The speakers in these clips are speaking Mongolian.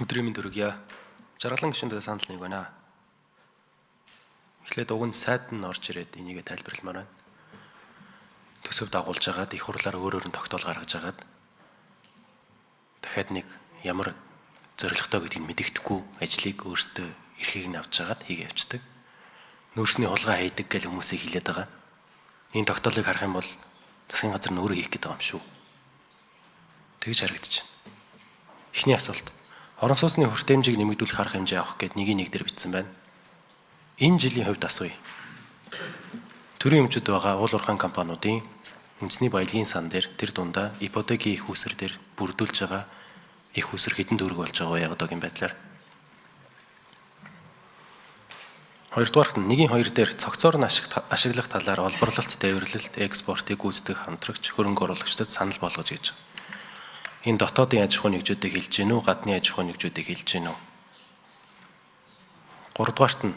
Өдрийн мэнд хүргье. Жаргалан гишүүнтэй санал нэг байна. Эхлээд уг нь сайд нь орж ирээд энийг тайлбарламаар байна. Төсөв дагуулж агаад их хурлаар өөрөөр нь тогтоол гаргаж агаад дахиад нэг ямар зорилготой гэдгийг мэдэгдэхгүй ажлыг өөрсдөө эрхийг нь авч агаад хийгээ явцдаг. Нөөцний хулгай хийдэг гэж хүмүүсийг хэлээд байгаа. Энэ тогтоолыг харах юм бол засгийн газар нь өөрөө хийх гэдэг юм шүү. Тэгж харагдаж байна. Эхний асуулт. Орон сууцны хүртээмжийг нэмэгдүүлэх арга хэмжээ авах гэд нэг дээр бичсэн байна. Энэ жилийн хувьд асууя. Төрийн өмчөд байгаа уул уурхайн компаниудын үндэсний баялагын сан дээр тэр дундаа ипотекийн их усэр дээр бүрдүүлж байгаа их усэр хэдэн төгрөг болж байгаа яг одоогийн байдлаар. Хоёрдугаарт нь 1-2 дээр цогцоор нь ашиглах талаар олборлолт, тээвэрлэлт, экспортыг гүйцэтгэх хамтрагч хөрөнгө оруулагчдад санал болгож гэж. Энэ дотоодын аж ахуйн нэгжүүдийг хэлж гэнэ үү, гадны аж ахуйн нэгжүүдийг хэлж гэнэ үү? Гуравдугаарт нь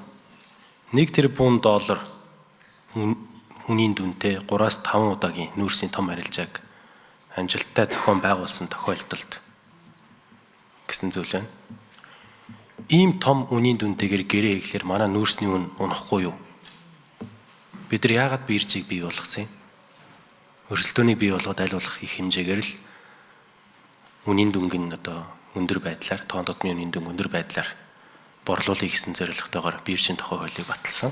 1 тэрбум доллар хүний дүнтэй 3-5 удаагийн нүүрсийн том арилжааг амжилттай зохион байгуулсан тохиолдолд гэсэн зүйл байна. Ийм том үнийн дүнтэйгээр гэрээ хийхлээр манай нүүрсний үн унахгүй юу? Бид нар яагаад биржийг бий болгосон юм? Өрсөлдөөнийг бий болгоод аль болох их хэмжээгээр л үнийн дүнгийн өндөр байдлаар, тоон дотны үнийн дүнг өндөр байдлаар борлуулах гэсэн зорилготойгоор биржийн тухай хуулийг баталсан.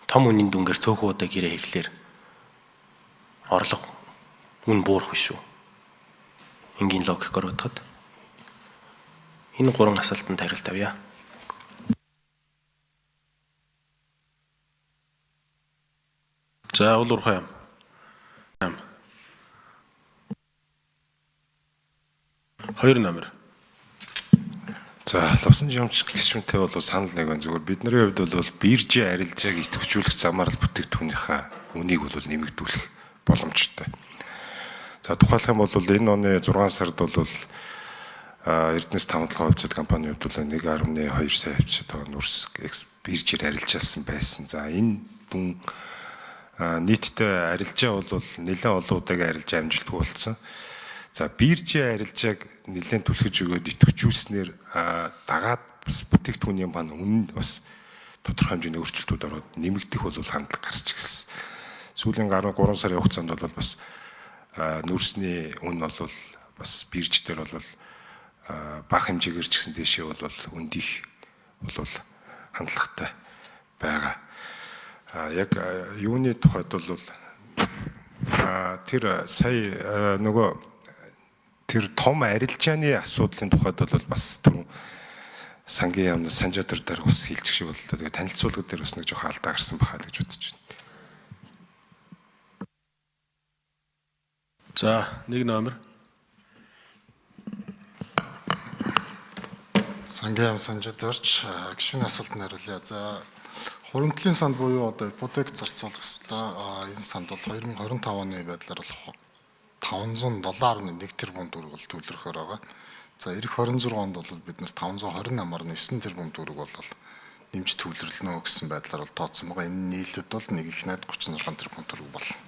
Том үнийн дүнгээр цөөхөн удаа гэрээ хийхлээр орлого үн буурах биш үү? Энгийн логикоор бодоход энэ 3 асуултанд хариулт авъя. За уул уурхай. Хоёр номер. За лувсан жимч гишүүнтэй бол санал нэг байна. Зүгээр бидний хувьд бол биржийн арилжааг идэвхжүүлэх замаар л бүтээгдэхүүнийхээ үнийг бол нэмэгдүүлэх боломжтой. За тухайлах юм бол энэ оны 6 сард бол Эрдэнэс 5-7% компанийн хувьд бол 1.2 сая хувьцаат нүүрс биржээр арилжаалсан байсан. За энэ бүн нийтдээ арилжаа бол нэлээд олон удаагийн арилжаа амжилтгүй болсон. За биржийн арилжааг нэлээд түлхэж өгөөд идэвхжүүлснээр дагаад бас бүтээгдэхүүний маань үнэнд бас тодорхой хэмжээний өөрчлөлтүүд ороод нэмэгдэх бол хандлага гарч ирсэн. Сүүлийн 3 сарын хугацаанд бол бас нүүрсний үн бол бас бирж дээр бол бага хэмжээгээр ч гэсэн дэшээ бол өндих бол хандлагатай байгаа. Яг юуны тухайд бол тэр сая нөгөө тэр том арилжааны асуудлын тухайд бол бас түрүү сангийн яамны санжаатар дээр бас хэлчих шиг боллоо. Тэгээ танилцуулга дээр бас нэг жоохон алдаа гарсан бахаа л гэж бодож байна. За 1 номер. Сангийн яам санжаатарч гишүүний асуултанд хариулъя. За хуримтлалын санд буюу одоо ипотек зарцуулах ёстой. Энэ санд бол 2025 оны байдлаар бол 507.1 тэрбум төгрөг бол төвлөрөхөөр байгаа. За эх 26 онд бол бид нэр 528.9 тэрбум төгрөг бол нэмж төвлөрлөнө гэсэн байдлаар бол тооцсон байгаа. Энэ нийлэлд бол нэг их найд 36 тэрбум төгрөг болно.